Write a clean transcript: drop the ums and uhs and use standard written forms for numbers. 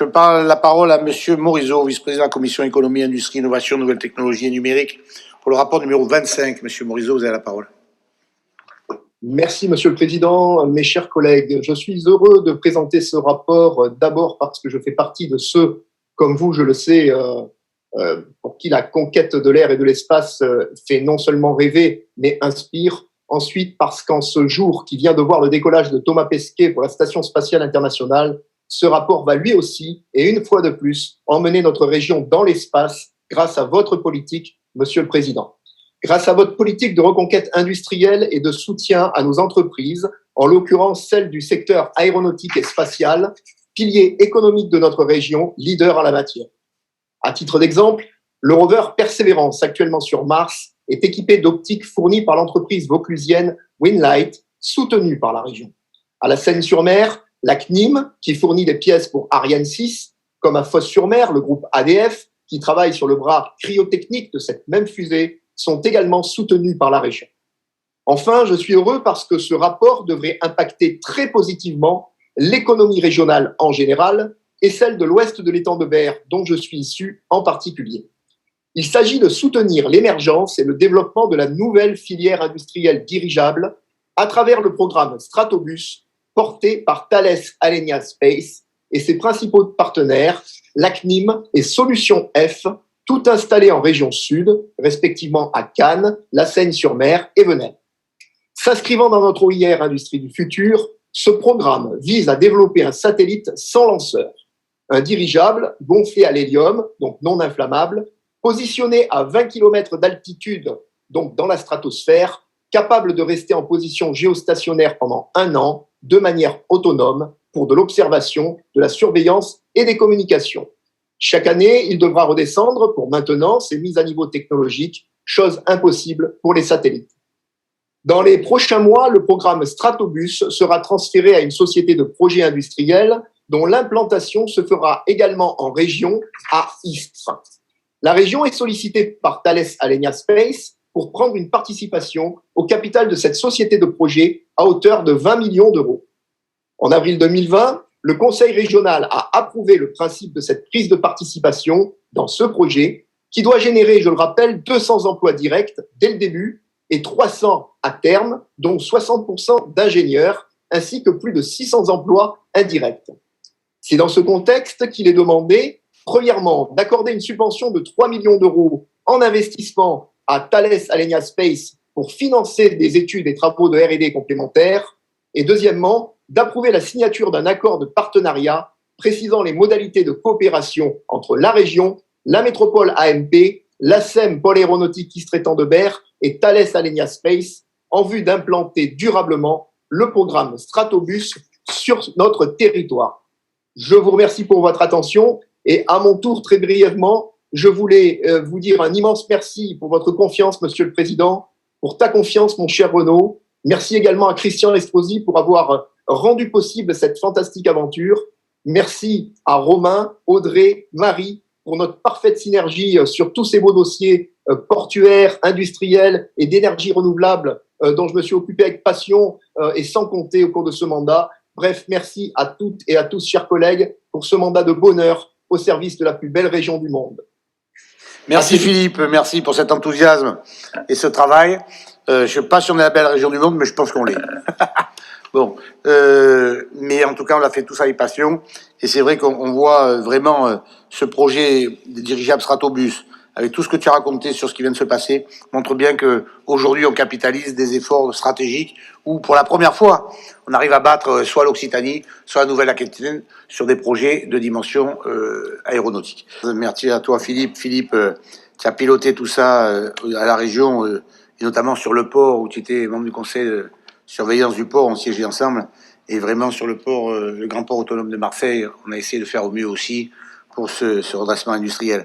Je parle la parole à Monsieur Morisot, vice-président de la Commission économie, industrie, innovation, nouvelles technologies et numérique, pour le rapport numéro 25. Monsieur Morisot, vous avez la parole. Merci, Monsieur le Président, mes chers collègues. Je suis heureux de présenter ce rapport, d'abord parce que je fais partie de ceux, comme vous, je le sais, pour qui la conquête de l'air et de l'espace fait non seulement rêver, mais inspire. Ensuite, parce qu'en ce jour qui vient de voir le décollage de Thomas Pesquet pour la Station spatiale internationale, ce rapport va lui aussi, et une fois de plus, emmener notre région dans l'espace grâce à votre politique, Monsieur le Président. Grâce à votre politique de reconquête industrielle et de soutien à nos entreprises, en l'occurrence celle du secteur aéronautique et spatial, pilier économique de notre région, leader en la matière. À titre d'exemple, le rover Perseverance, actuellement sur Mars, est équipé d'optiques fournies par l'entreprise vauclusienne Winlight, soutenue par la région. À la Seine-sur-Mer, la CNIM, qui fournit des pièces pour Ariane 6, comme à Fos-sur-Mer, le groupe ADF, qui travaille sur le bras cryotechnique de cette même fusée, sont également soutenus par la région. Enfin, je suis heureux parce que ce rapport devrait impacter très positivement l'économie régionale en général et celle de l'ouest de l'étang de Berre, dont je suis issu en particulier. Il s'agit de soutenir l'émergence et le développement de la nouvelle filière industrielle dirigeable à travers le programme Stratobus porté par Thales Alenia Space et ses principaux partenaires, l'ACNIM et Solution F, tout installés en région sud, respectivement à Cannes, La Seyne-sur-Mer et Venelle. S'inscrivant dans notre OIR Industrie du futur, ce programme vise à développer un satellite sans lanceur, un dirigeable gonflé à l'hélium, donc non inflammable, positionné à 20 km d'altitude, donc dans la stratosphère, capable de rester en position géostationnaire pendant 1 an, de manière autonome, pour de l'observation, de la surveillance et des communications. Chaque année, il devra redescendre pour maintenance et mise à niveau technologique, chose impossible pour les satellites. Dans les prochains mois, le programme Stratobus sera transféré à une société de projet industriel dont l'implantation se fera également en région à Istres. La région est sollicitée par Thales Alenia Space pour prendre une participation au capital de cette société de projet à hauteur de 20 millions d'euros. En avril 2020, le Conseil régional a approuvé le principe de cette prise de participation dans ce projet qui doit générer, je le rappelle, 200 emplois directs dès le début et 300 à terme, dont 60% d'ingénieurs, ainsi que plus de 600 emplois indirects. C'est dans ce contexte qu'il est demandé, premièrement, d'accorder une subvention de 3 millions d'euros en investissement à Thales Alenia Space pour financer des études et travaux de R&D complémentaires, et deuxièmement, d'approuver la signature d'un accord de partenariat précisant les modalités de coopération entre la région, la métropole AMP, l'ASEM Pôle Aéronautique Istres-Étang de Berre et Thales Alenia Space en vue d'implanter durablement le programme Stratobus sur notre territoire. Je vous remercie pour votre attention et à mon tour, très brièvement, je voulais vous dire un immense merci pour votre confiance, Monsieur le Président, pour ta confiance, mon cher Renaud. Merci également à Christian Estrosi pour avoir rendu possible cette fantastique aventure. Merci à Romain, Audrey, Marie pour notre parfaite synergie sur tous ces beaux dossiers portuaires, industriels et d'énergie renouvelable dont je me suis occupé avec passion et sans compter au cours de ce mandat. Bref, merci à toutes et à tous, chers collègues, pour ce mandat de bonheur au service de la plus belle région du monde. Merci Philippe, merci pour cet enthousiasme et ce travail. Je ne sais pas si on est la belle région du monde, mais je pense qu'on l'est. Bon, mais en tout cas, on l'a fait tous avec passion. Et c'est vrai qu'on voit vraiment ce projet des dirigeables Stratobus, avec tout ce que tu as raconté sur ce qui vient de se passer, montre bien que aujourd'hui on capitalise des efforts stratégiques où, pour la première fois, on arrive à battre soit l'Occitanie, soit la Nouvelle-Aquitaine sur des projets de dimension aéronautique. Merci à toi, Philippe. Philippe, tu as piloté tout ça à la région, et notamment sur le port où tu étais membre du conseil de surveillance du port, on siégeait ensemble, et vraiment sur le port, le grand port autonome de Marseille, on a essayé de faire au mieux aussi pour ce redressement industriel.